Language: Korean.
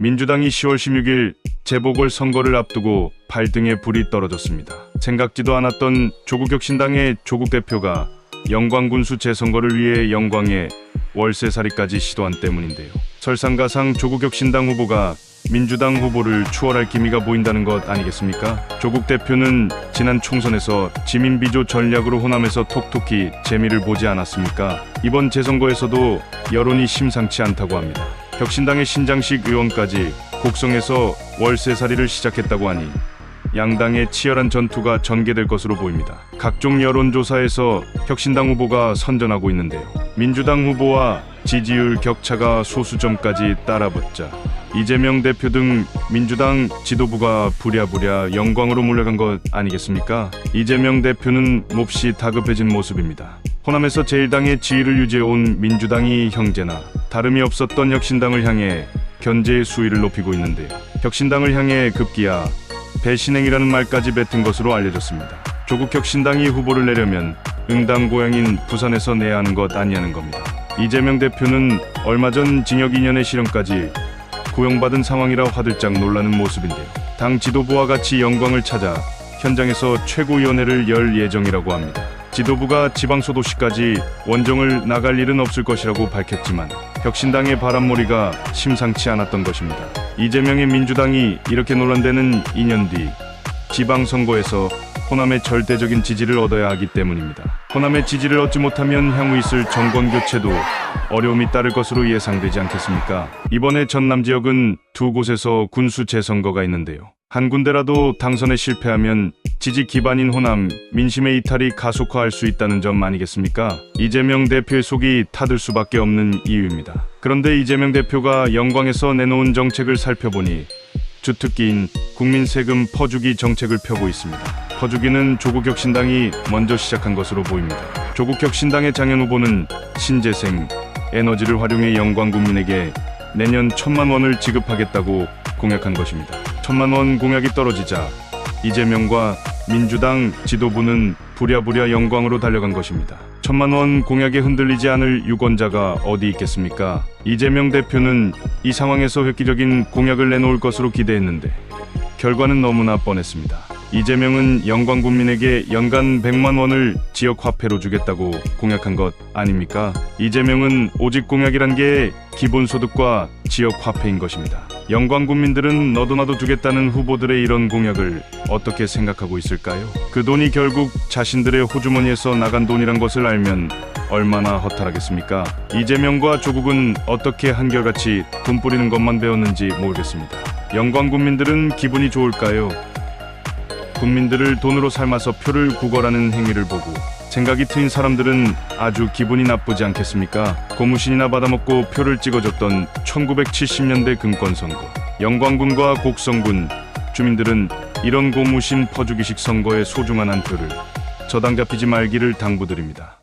민주당이 10월 16일 재보궐선거를 앞두고 발등에 불이 떨어졌습니다. 생각지도 않았던 조국혁신당의 조국 대표가 영광군수 재선거를 위해 영광에 월세살이까지 시도한 때문인데요. 설상가상 조국혁신당 후보가 민주당 후보를 추월할 기미가 보인다는 것 아니겠습니까? 조국 대표는 지난 총선에서 지민비조 전략으로 호남에서 톡톡히 재미를 보지 않았습니까? 이번 재선거에서도 여론이 심상치 않다고 합니다. 혁신당의 신장식 의원까지 곡성에서 월세살이를 시작했다고 하니 양당의 치열한 전투가 전개될 것으로 보입니다. 각종 여론조사에서 혁신당 후보가 선전하고 있는데요. 민주당 후보와 지지율 격차가 소수점까지 따라붙자 이재명 대표 등 민주당 지도부가 부랴부랴 영광으로 몰려간 것 아니겠습니까? 이재명 대표는 몹시 다급해진 모습입니다. 호남에서 제1당의 지위를 유지해온 민주당이 형제나 다름이 없었던 혁신당을 향해 견제의 수위를 높이고 있는데요. 혁신당을 향해 급기야 배신행이라는 말까지 뱉은 것으로 알려졌습니다. 조국 혁신당이 후보를 내려면 응당 고향인 부산에서 내야 하는 것 아니냐는 겁니다. 이재명 대표는 얼마 전 징역 2년의 실형까지 구형받은 상황이라 화들짝 놀라는 모습인데요. 당 지도부와 같이 영광을 찾아 현장에서 최고위원회를 열 예정이라고 합니다. 지도부가 지방소도시까지 원정을 나갈 일은 없을 것이라고 밝혔지만 혁신당의 바람몰이가 심상치 않았던 것입니다. 이재명의 민주당이 이렇게 논란되는 2년 뒤 지방선거에서 호남의 절대적인 지지를 얻어야 하기 때문입니다. 호남의 지지를 얻지 못하면 향후 있을 정권교체도 어려움이 따를 것으로 예상되지 않겠습니까? 이번에 전남 지역은 두 곳에서 군수 재선거가 있는데요. 한 군데라도 당선에 실패하면 지지 기반인 호남 민심의 이탈이 가속화할 수 있다는 점 아니겠습니까? 이재명 대표의 속이 타들 수밖에 없는 이유입니다. 그런데 이재명 대표가 영광에서 내놓은 정책을 살펴보니 주특기인 국민 세금 퍼주기 정책을 펴고 있습니다. 퍼주기는 조국혁신당이 먼저 시작한 것으로 보입니다. 조국혁신당의 장현 후보는 신재생 에너지를 활용해 영광 국민에게 내년 1,000만 원을 지급하겠다고 공약한 것입니다. 1,000만 원 공약이 떨어지자 이재명과 민주당 지도부는 부랴부랴 영광으로 달려간 것입니다. 1,000만 원 공약에 흔들리지 않을 유권자가 어디 있겠습니까? 이재명 대표는 이 상황에서 획기적인 공약을 내놓을 것으로 기대했는데 결과는 너무나 뻔했습니다. 이재명은 영광 국민에게 연간 100만 원을 지역 화폐로 주겠다고 공약한 것 아닙니까? 이재명은 오직 공약이란 게 기본소득과 지역 화폐인 것입니다. 영광 국민들은 너도나도 주겠다는 후보들의 이런 공약을 어떻게 생각하고 있을까요? 그 돈이 결국 자신들의 호주머니에서 나간 돈이란 것을 알면 얼마나 허탈하겠습니까? 이재명과 조국은 어떻게 한결같이 돈 뿌리는 것만 배웠는지 모르겠습니다. 영광 국민들은 기분이 좋을까요? 국민들을 돈으로 삶아서 표를 구걸하는 행위를 보고 생각이 트인 사람들은 아주 기분이 나쁘지 않겠습니까? 고무신이나 받아먹고 표를 찍어줬던 1970년대 금권선거. 영광군과 곡성군 주민들은 이런 고무신 퍼주기식 선거의 소중한 한 표를 저당 잡히지 말기를 당부드립니다.